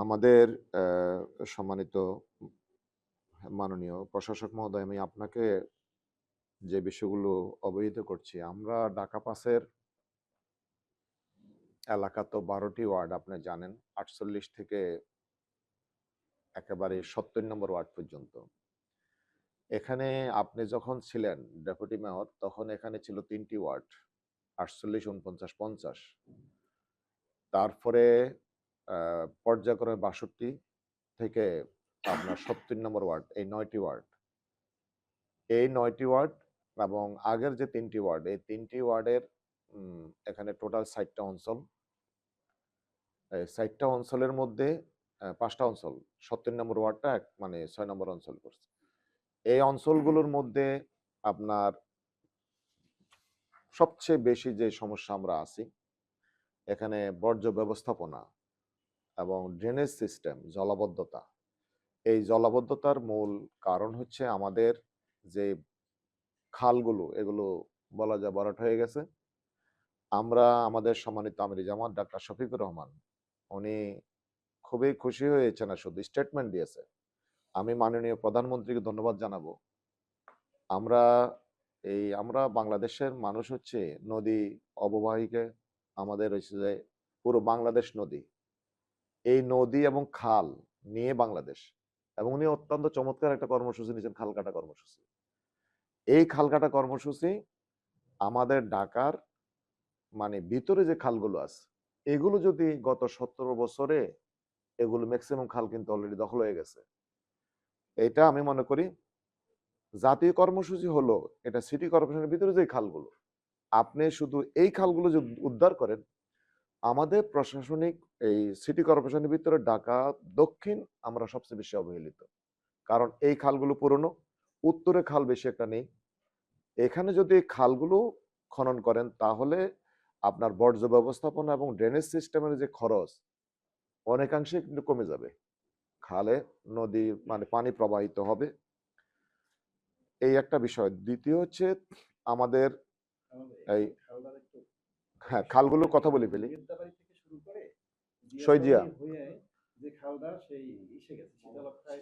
আমাদের সম্মানিত মাননীয় প্রশাসক মহোদয়, আমি আপনাকে যে বিষয়গুলো অবহিত করছি, আমরা ঢাকা পাসের এলাকা তো ১২টি ওয়ার্ড আপনি জানেন, ৪৮ থেকে একেবারে ৭০ নম্বর ওয়ার্ড পর্যন্ত। এখানে আপনি যখন ছিলেন ডেপুটি মেয়র, তখন এখানে ছিল ৩টি ওয়ার্ড, ৪৮, ৪৯, ৫০। তারপরে পর্যায়ক্রমে ৬২ থেকে আপনার ৭০ নম্বর ওয়ার্ড, এই ৯টি ওয়ার্ড। এই ৯টি ওয়ার্ড এবং আগের যে ৩টি ওয়ার্ড, এই ৩টি ওয়ার্ডের এখানে টোটাল ৬০টা অঞ্চল। এই ৬০টা অঞ্চলের মধ্যে ৫টা অঞ্চল, ৭০ নম্বর ওয়ার্ডটা মানে ৬ নম্বর অঞ্চল পড়ছে। এই অঞ্চলগুলোর মধ্যে আপনার সবচেয়ে বেশি যে সমস্যা আমরা আছি, এখানে বর্জ্য ব্যবস্থাপনা এবং ড্রেনেজ সিস্টেম, জলাবদ্ধতা। এই জলাবদ্ধতার মূল কারণ হচ্ছে আমাদের যে খালগুলো, এগুলো বলা যায় ভরাট হয়ে গেছে। আমরা আমাদের সম্মানিত আমির জামাত ডাক্তার শফিকুর রহমান, উনি খুবই খুশি হয়েছেন, না শুধু স্টেটমেন্ট দিয়েছে। আমি মাননীয় প্রধানমন্ত্রীকে ধন্যবাদ জানাবো। আমরা বাংলাদেশের মানুষ হচ্ছে নদী অববাহিকা, আমাদের হচ্ছে যে পুরো বাংলাদেশ নদী। এই নদী এবং খাল নিয়ে বাংলাদেশ, এবং উনি অত্যন্ত চমৎকার একটা কর্মসূচি নিয়েছেন, খাল কাটা কর্মসূচি। এই খাল কাটা কর্মসূচি আমাদের ঢাকার মানে ভিতরে যে খালগুলো আছে, এগুলো যদি গত ১৭ বছরে এগুলো ম্যাক্সিমাম খাল কিন্তু অলরেডি দখল হয়ে গেছে। এটা আমি মনে করি জাতীয় কর্মসূচি হলো, এটা সিটি কর্পোরেশনের ভিতরে যে খালগুলো, আপনি শুধু এই খালগুলো যদি উদ্ধার করেন, আমাদের প্রশাসনিক এই সিটি কর্পোরেশনের ভিতরে ঢাকা দক্ষিণ আমরা সবচেয়ে বেশি অবহেলিত। কারণ এই খালগুলো পুরনো, উত্তরে খাল বেশি একটা নেই। এখানে যদি এই খালগুলো খনন করেন, তাহলে আপনার বর্জ্য ব্যবস্থাপনা এবং ড্রেনেজ সিস্টেমের যে খরচ অনেকাংশে কিন্তু কমে যাবে। খালে নদী মানে পানি প্রবাহিত হবে, এই একটা বিষয়। দ্বিতীয় হচ্ছে আমাদের এই হ্যাঁ, খালগুলোর কথা বলে ফেলি। শৈজিয়া যে খালটা সেই ইসে গেছে শীতলক্ষায়,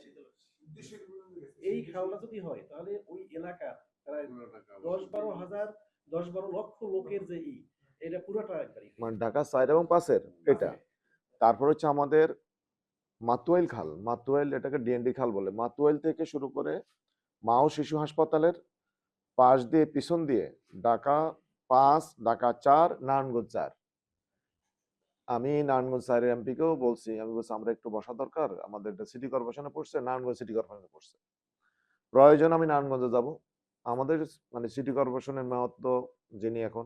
এই খালটা যদি হয় তাহলে ওই এলাকার প্রায় ১০-১২ হাজার ১০-১২ লক্ষ লোকের যে এটা পুরোটা একবারই মানে ঢাকা ৪ এবং ৫-এর এটা। তারপর হচ্ছে আমাদের মাতুয়াইল খাল, মাতুয়াইল এটাকে ডিএনডি খাল বলে। মাতুয়াইল থেকে শুরু করে মা ও শিশু হাসপাতালের পাশ দিয়ে পিছন দিয়ে ঢাকা ৫, ঢাকা ৪, নারায়ণগঞ্জ ৪। আমি নারায়ণগঞ্জ ৪-এর এমপিকেও বলছি, আমি বলছি আমরা একটু বসা দরকার, আমাদের এটা সিটি কর্পোরেশনে পড়ছে, নারায়ণগঞ্জ সিটি কর্পোরেশনে পড়ছে। প্রয়োজন আমি নারায়ণগঞ্জে যাব। আমাদের মানে সিটি কর্পোরেশনের মেয়র তো যিনি এখন,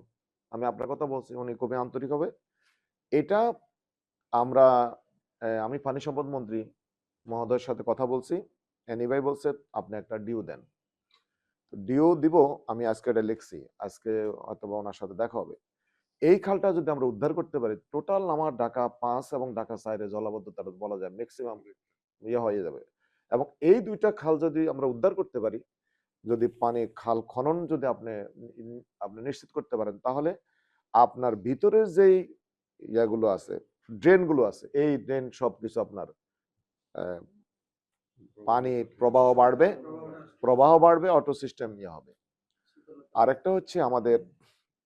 আমি আপনার কথা বলছি, উনি খুবই আন্তরিক হবে। এটা আমরা আমি পানি সম্পদ মন্ত্রী মহোদয়ের সাথে কথা বলছি। এনি ভাই বলছে আপনি একটা ডিউ দেন। ডিউ দিব, আমি আজকে এটা লিখছি, আজকে হয়তো বা ওনার সাথে দেখা হবে। এই খালটা যদি আমরা উদ্ধার করতে পারি, টোটাল আমার ঢাকা ৫ এবং ঢাকা ৪-এ জলাবদ্ধতা বলা যায় ম্যাক্সিমাম হয়ে যাবে। এবং এই দুইটা খাল যদি আমরা উদ্ধার করতে পারি, যদি পানি খাল খনন যদি আপনি নিশ্চিত করতে পারেন, তাহলে আপনার ভিতরের যেই ইয়াগুলো আছে, ড্রেনগুলো আছে, এই ড্রেন সবকিছু আপনার পানি প্রবাহ বাড়বে, অটো সিস্টেম হবে। আরেকটা হচ্ছে আমাদের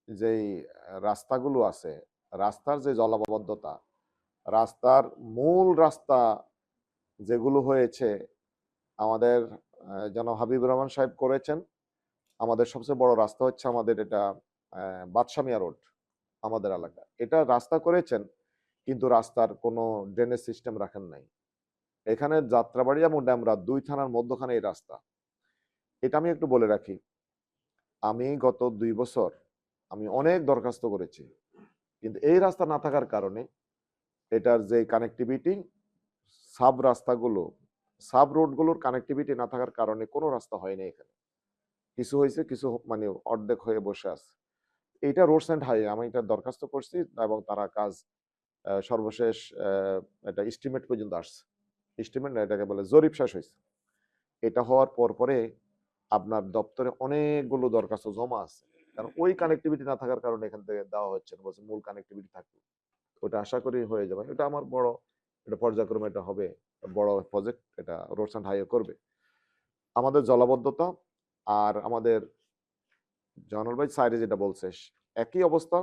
যেই রাস্তাগুলো আছে, রাস্তার যে জলাবদ্ধতা, রাস্তার মূল রাস্তা যেগুলো হয়েছে, আমাদের জনাব হাবিবুর রহমান সাহেব করেছেন। আমাদের সবচেয়ে বড় রাস্তা হচ্ছে আমাদের এটা বাদশা মিয়া রোড, আমাদের এলাকা। এটা রাস্তা করেছেন, কিন্তু রাস্তার কোনো ড্রেনেজ সিস্টেম রাখেন নাই। এখানে যাত্রাবাড়ি এবং ড্যামরা ২ থানার মধ্যখানে এই রাস্তা। এটা আমি একটু বলে রাখি, আমি গত ২ বছর আমি অনেক দরখাস্ত করেছি, কিন্তু এই রাস্তা না থাকার কারণে এটার যে কানেক্টিভিটি, সাব রাস্তাগুলো, সাব রোডগুলোর কানেক্টিভিটি না থাকার কারণে কোনো রাস্তা হয়নি এখানে। কিছু হয়েছে, কিছু মানে অর্ধেক হয়ে বসে আছে। এইটা রোডস অ্যান্ড হাইওয়ে, আমি এটা দরখাস্ত করছি এবং তারা কাজ সর্বশেষ এটা এস্টিমেট পর্যন্ত আসছে। এস্টিমেট না, এটাকে বলে জরিপ শেষ হয়েছে। এটা হওয়ার পরে আপনার দপ্তরে অনেকগুলো দরখাস্ত জমা আছে, কারণ ওই কানেক্টিভিটি না থাকার কারণে এখান থেকে দেওয়া হচ্ছে না, বলছে মূল কানেক্টিভিটি থাকবে। ওটা আশা করি হয়ে যাবে। এটা আমার বড় এটা পর্যায়ক্রমে এটা হবে, বড় প্রজেক্ট, এটা রোডস অ্যান্ড হাইওয়ে করবে। আমাদের জলাবদ্ধতা আর আমাদের জয়নুল ভাই সাইডে যেটা বলছে একই অবস্থা।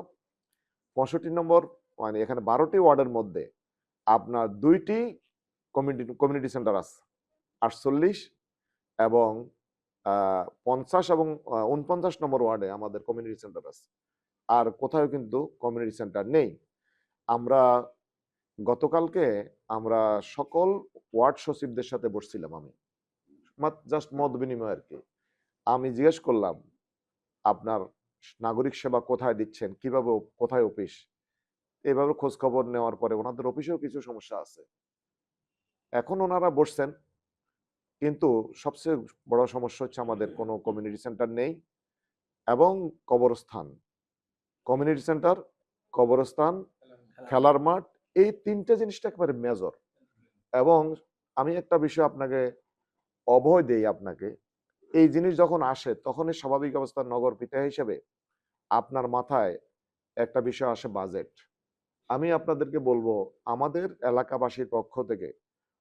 65 নম্বর মানে এখানে 12টি ওয়ার্ডের মধ্যে আপনার 2টি কমিউনিটি সেন্টার আছে, 48 এবং 50 এবং 49 নম্বর ওয়ার্ডে আমাদের কমিউনিটি সেন্টার আছে। আর কোথাও কিন্তু কমিউনিটি সেন্টার নেই। আমরা গতকালকে আমরা সকল ওয়ার্ড সচিবদের সাথে বসছিলাম, আমি জাস্ট মত বিনিময় আর কি। আমি জিজ্ঞেস করলাম আপনার নাগরিক সেবা কোথায় দিচ্ছেন, কিভাবে, কোথায় অফিস, এইভাবে খোঁজ খবর নেওয়ার পরে ওনাদের অফিসেও কিছু সমস্যা আছে। এখন ওনারা বসছেন, কিন্তু সবচেয়ে বড় সমস্যা হচ্ছে আমাদের কোনো কমিউনিটি সেন্টার নেই এবং কবরস্থান। কমিউনিটি সেন্টার, কবরস্থান, খেলার মাঠ, এই তিনটা জিনিসটা একেবারে মেজর। এবং আমি একটা বিষয় আপনাকে অভয় দেই আপনাকে, এই জিনিস যখন আসে তখনই স্বাভাবিক অবস্থার নগর পিতা হিসেবে আপনার মাথায় একটা বিষয় আসে বাজেট। আমি আপনাদেরকে বলবো আমাদের এলাকাবাসীর পক্ষ থেকে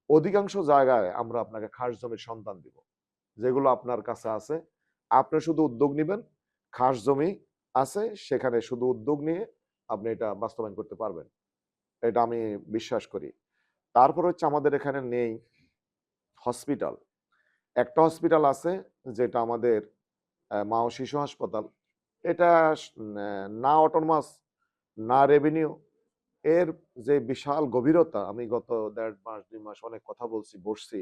অধিকাংশ জায়গায় আমরা আপনাকে খাস জমির সন্ধান দিব, যেগুলো আপনার কাছে আছে। আপনি শুধু উদ্যোগ নেবেন, খাস জমি আছে সেখানে শুধু উদ্যোগ নিয়ে আপনি এটা বাস্তবায়ন করতে পারবেন, এটা আমি বিশ্বাস করি। তারপর হচ্ছে আমাদের এখানে নেই হসপিটাল। একটা হসপিটাল আছে যেটা আমাদের মা ও শিশু হাসপাতাল। এটা না অটোনমাস না রেভিনিউ, এর যে বিশাল গভীরতা, আমি গত 1.5 মাস 2 মাস অনেক কথা বলছি, বসছি,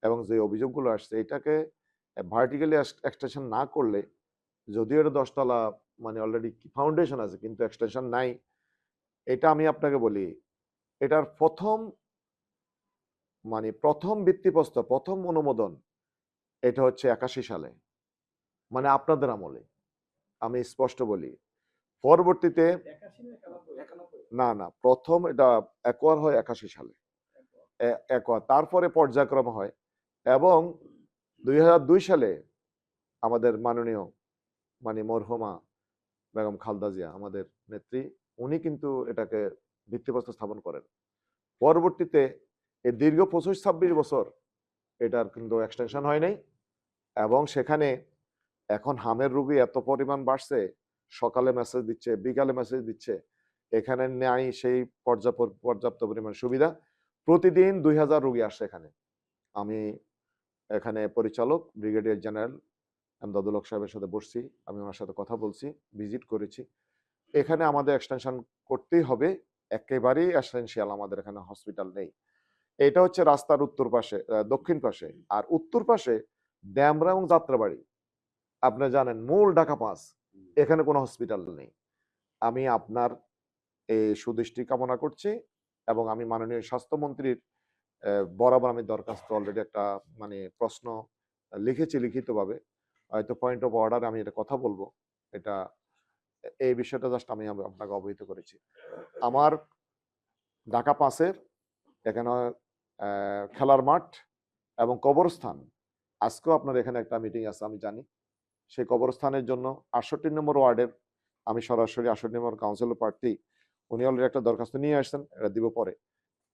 এবং যে অভিযোগগুলো আসছে এটাকে ভার্টিক্যালি এক্সটেনশন না করলে, যদিও এটা 10 তলা মানে অলরেডি ফাউন্ডেশন আছে কিন্তু এক্সটেনশন নাই। এটা আমি আপনাকে বলি, এটার প্রথম ভিত্তিপ্রস্তর, প্রথম অনুমোদন এটা হচ্ছে 81 সালে, মানে আপনাদের আমলে। আমি স্পষ্ট বলি, পরবর্তীতে 81 না না, প্রথম এটা একোয়ার হয় 81 সালে, একোয়ার, তারপরে পর্যায়ক্রমে হয়। এবং 2002 সালে আমাদের মাননীয় মরহুমা বেগম খালেদা জিয়া, আমাদের নেত্রী, উনি কিন্তু এটাকে ভিত্তিপ্রস্তর স্থাপন করেন। পরবর্তীতে এই দীর্ঘ 25-26 বছর এটার কিন্তু এক্সটেনশন হয় নাই। এবং সেখানে এখন হামের রোগী এত পরিমাণ বাড়ছে, সকালে মেসেজ দিচ্ছে, বিকালে মেসেজ দিচ্ছে, এখানে নাই সেই পর্যাপ্ত পরিমাণ সুবিধা। প্রতিদিন 2000 রোগী আসছে এখানে। আমি এখানে পরিচালক ব্রিগেডিয়ার জেনারেল আমদাদুল হক সাহেবের সাথে বসছি, আমি ওনার সাথে কথা বলছি, ভিজিট করেছি। এখানে আমাদের এক্সটেনশন করতেই হবে, একেবারেই এসেনশিয়াল। আমাদের এখানে হসপিটাল নেই। এটা হচ্ছে রাস্তার উত্তর পাশে, দক্ষিণ পাশে। আর উত্তর পাশে ড্যামরা এবং যাত্রাবাড়ি, আপনি জানেন মূল ঢাকা 5, এখানে কোনো হসপিটাল নেই। আমি আপনার এই সুদৃষ্টি কামনা করছি এবং আমি মাননীয় স্বাস্থ্যমন্ত্রীর বরাবর আমি দরখাস্ত অলরেডি একটা প্রশ্ন লিখেছি লিখিতভাবে, হয়তো পয়েন্ট অফ অর্ডার আমি এটা কথা বলবো। এটা এই বিষয়টা জাস্ট আমি আপনাকে অবহিত করেছি। আমার ঢাকা 5-এর এখানে খেলার মাঠ এবং কবরস্থান, আজকেও আপনার এখানে একটা মিটিং আছে আমি জানি। সেই কবরস্থানের জন্য 68 নম্বর ওয়ার্ডের আমি সরাসরি 68 নম্বর কাউন্সিলর প্রার্থী, উনি অলরেডি একটা দরখাস্ত নিয়ে আসছেন, এটা দিব পরে।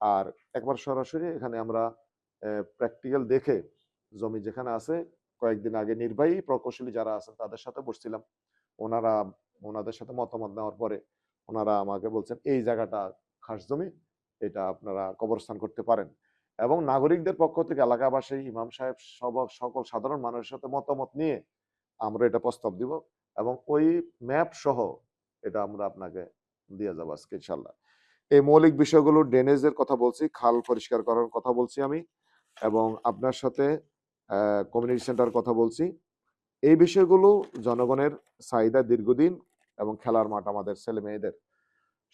আর একবার সরাসরি এখানে আমরা প্র্যাকটিক্যাল দেখে জমি যেখানে আছে, কয়েকদিন আগে নির্বাহী প্রকৌশলী যারা আছেন তাদের সাথে বসছিলাম, ওনাদের সাথে মতামত নেওয়ার পরে ওনারা আমাকে বলছেন এই জায়গাটা খাস জমি, এটা আপনারা কবরস্থান করতে পারেন। এবং নাগরিকদের পক্ষ থেকে এলাকাবাসী, ইমাম সাহেব, সকল সাধারণ মানুষের সাথে মতামত নিয়ে আমরা এটা প্রস্তাব দিব এবং ওই ম্যাপ সহ এটা আমরা আপনাকে দিয়ে যাবো আজকে ইনশাল্লাহ। এই মৌলিক বিষয়গুলো, ড্রেনেজের কথা বলছি, খাল পরিষ্কার করার কথা বলছি আমি, এবং আপনার সাথে কমিউনিটি সেন্টার কথা বলছি। এই বিষয়গুলো জনগণের চাহিদা দীর্ঘদিন, এবং খেলার মাঠ আমাদের ছেলে মেয়েদের।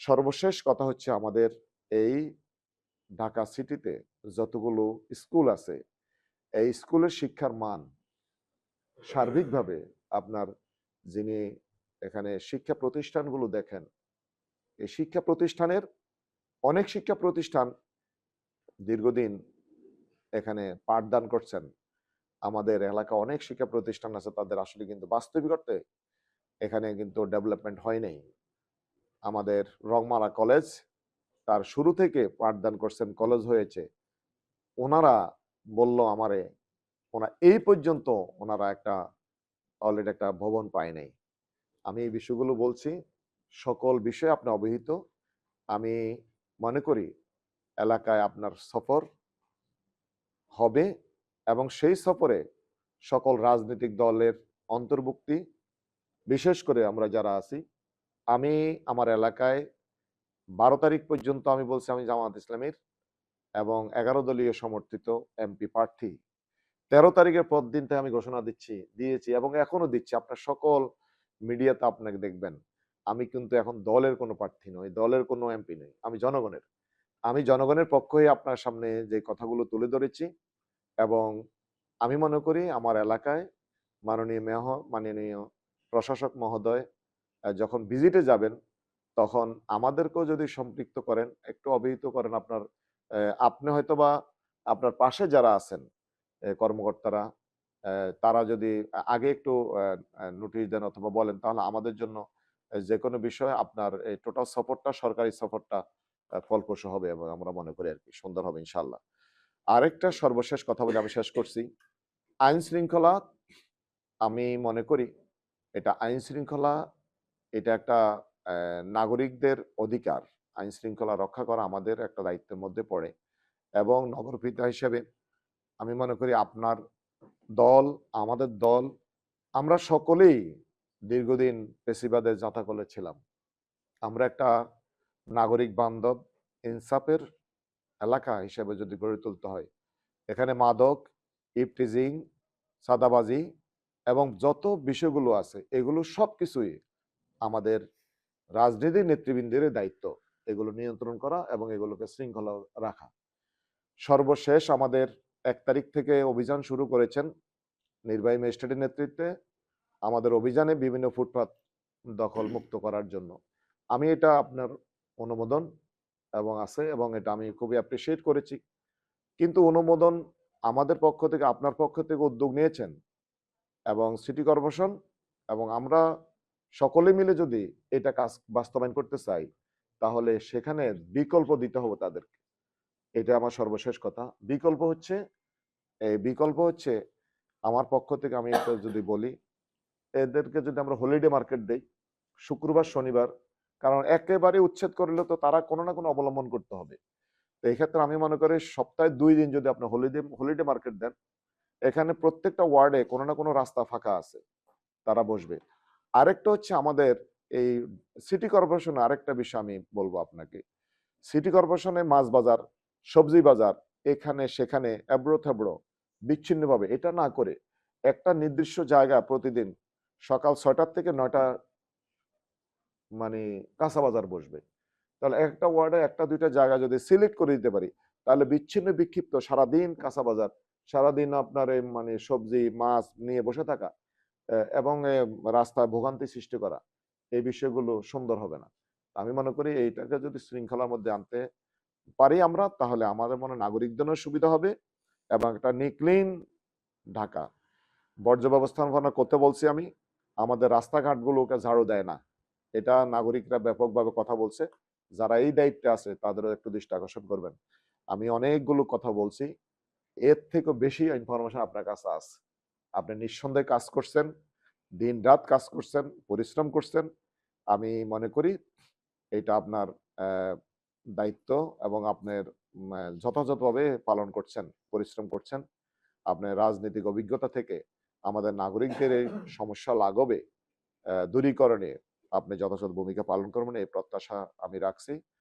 সর্বশেষ কথা হচ্ছে আমাদের এই ঢাকা সিটিতে যতগুলো স্কুল আছে, এই স্কুলের শিক্ষার মান সার্বিকভাবে আপনার যিনি এখানে শিক্ষা প্রতিষ্ঠানগুলো দেখেন, এই শিক্ষা প্রতিষ্ঠানের অনেক শিক্ষা প্রতিষ্ঠান দীর্ঘদিন এখানে পাঠদান করছেন। আমাদের এলাকা অনেক শিক্ষা প্রতিষ্ঠান আছে, তাদের আসলে কিন্তু বাস্তবিক অর্থে এখানে কিন্তু ডেভেলপমেন্ট হয় নাই। আমাদের রংমারা কলেজ তার শুরু থেকে পাঠদান করছেন, কলেজ হয়েছে, ওনারা বলল আমারে এই পর্যন্ত ওনারা অলরেডি একটা ভবন পায় নাই। আমি এই বিষয়গুলো বলছি, সকল বিষয়ে আপনি অবহিত। আমি মনে করি এলাকায় আপনার সফর হবে এবং সেই সফরে সকল রাজনৈতিক দলের অন্তর্ভুক্তি, বিশেষ করে আমরা যারা আছি। আমি আমার এলাকায় 12 তারিখ পর্যন্ত আমি বলছি আমি জামায়াত ইসলামীর এবং 11 দলীয় সমর্থিত এমপি প্রার্থী। 13 তারিখের পর দিন থেকে আমি ঘোষণা দিয়েছি এবং এখনো দিচ্ছি। আপনার সকল মিডিয়াতে আপনাকে দেখবেন। আমি কিন্তু এখন দলের কোনো প্রার্থী নই, দলের কোনো এমপি নই। আমি জনগণের। আমি জনগণের পক্ষ হয়ে আপনার সামনে যে কথাগুলো তুলে ধরেছি এবং আমি মনে করি আমার এলাকায় মাননীয় প্রশাসক মহোদয় যখন ভিজিটে যাবেন, তখন আমাদেরকেও যদি সম্পৃক্ত করেন, একটু অবহিত করেন আপনি হয়তোবা আপনার পাশে যারা আছেন কর্মকর্তারা, তারা যদি আগে একটু নোটিশ দেন অথবা বলেন, তাহলে আমাদের জন্য যেকোনো বিষয়ে আপনার এই টোটাল সফরটা, সরকারি সফরটা ফলপ্রসূ হবে এবং আমরা মনে করি আরকি সুন্দর হবে ইনশাআল্লাহ। আরেকটা সর্বশেষ কথা বলে আমি শেষ করছি। আইন শৃঙ্খলা, আমি মনে করি আইন শৃঙ্খলা এটা একটা নাগরিকদের অধিকার। আইন শৃঙ্খলা রক্ষা করা আমাদের একটা দায়িত্বের মধ্যে পড়ে এবং নগরপিতা হিসেবে আমি মনে করি আপনার দল, আমাদের দল, আমরা সকলেই দীর্ঘদিন ফ্যাসিবাদের জাঁতাকলে ছিলাম। আমরা একটা নাগরিক বান্ধব, ইনসাফের এলাকা হিসেবে যদি গড়ে তুলতে হয়, এখানে মাদক, ইভটিজিং, চাঁদাবাজি এবং যত বিষয়গুলো আছে, এগুলো সবকিছুই আমাদের রাজনীতির নেতৃবৃন্দের দায়িত্ব। এগুলো নিয়ন্ত্রণ করা এবং এগুলোকে শৃঙ্খলা রাখা। সর্বশেষ আমাদের 1 তারিখ থেকে অভিযান শুরু করেছেন নির্বাহী ম্যাজিস্ট্রেটের নেতৃত্বে। আমাদের অভিযানে বিভিন্ন ফুটপাত দখল মুক্ত করার জন্য। আমি এটা আপনার অনুমোদন এবং আছে এবং এটা আমি খুবই অ্যাপ্রিসিয়েট করেছি। কিন্তু অনুমোদন আমাদের পক্ষ থেকে, আপনার পক্ষ থেকে উদ্যোগ নিয়েছেন এবং সিটি কর্পোরেশন এবং আমরা সকলে মিলে যদি এটা কাজ বাস্তবায়ন করতে চাই, তাহলে সেখানে বিকল্প দিতে হবে তাদেরকে। এটা আমার সর্বশেষ কথা। বিকল্প হচ্ছে আমার পক্ষ থেকে আমি এটা যদি বলি, এদেরকে যদি আমরা হলিডে মার্কেট দেই শুক্রবার, শনিবার, কারণ একেবারে উচ্ছেদ করলে তো তারা কোনো না কোনো অবলম্বন করতে হবে। তো এই ক্ষেত্রে আমি মনে করি সপ্তাহে 2 দিন যদি আপনি হলিডে মার্কেট দেন, এখানে প্রত্যেকটা ওয়ার্ডে কোনো না কোনো রাস্তা ফাঁকা আছে, তারা বসবে। আরেকটা হচ্ছে আমাদের এই সিটি কর্পোরেশনে আরেকটা বিষয় আমি বলবো আপনাকে। সিটি কর্পোরেশনে মাছ বাজার, সবজি বাজার, এখানে সেখানে এবড়ো-থেবড়ো বিচ্ছিন্নভাবে এটা না করে একটা নির্দিষ্ট জায়গা প্রতিদিন সকাল 6টা থেকে 9টা মানে কাঁচা বাজার বসবে। তাহলে একটা ওয়ার্ডে 1টা 2টা জায়গা যদি সিলেক্ট করে দিতে পারি, তাহলে বিচ্ছিন্ন বিক্ষিপ্ত সারাদিন কাঁচা বাজার, সারাদিন আপনার এই সবজি, মাছ নিয়ে বসে থাকা এবং রাস্তায় ভোগান্তি সৃষ্টি করা, এই বিষয়গুলো সুন্দর হবে না। আমি মনে করি এইটাকে যদি শৃঙ্খলার মধ্যে আনতে পারি আমরা, তাহলে আমাদের মনে নাগরিকদেরও সুবিধা হবে এবং একটা ক্লিন ঢাকা। বর্জ্য ব্যবস্থাপনা করতে বলছি আমি। আমাদের রাস্তাঘাটগুলোকে ঝাড়ু দেয় না। এটা নাগরিকরা ব্যাপকভাবে কথা বলছে। যারা এই দায়িত্বে আছে তাদেরও একটু দৃষ্টি আকর্ষণ করবেন। আমি অনেকগুলো কথা বলছি। এর থেকেও বেশি ইনফরমেশন আপনার কাছে আছে। আপনি নিঃসন্দেহে কাজ করছেন, দিন-রাত কাজ করছেন, পরিশ্রম করছেন। আমি মনে করি এটা আপনার দায়িত্ব এবং আপনার যথাযথভাবে পালন করছেন, পরিশ্রম করছেন। আপনার রাজনৈতিক অভিজ্ঞতা থেকে আমাদের নাগরিকদের এই সমস্যা লাঘবে দূরীকরণে আপনি যথাযথ ভূমিকা পালন করবেন, এই প্রত্যাশা আমি রাখছি।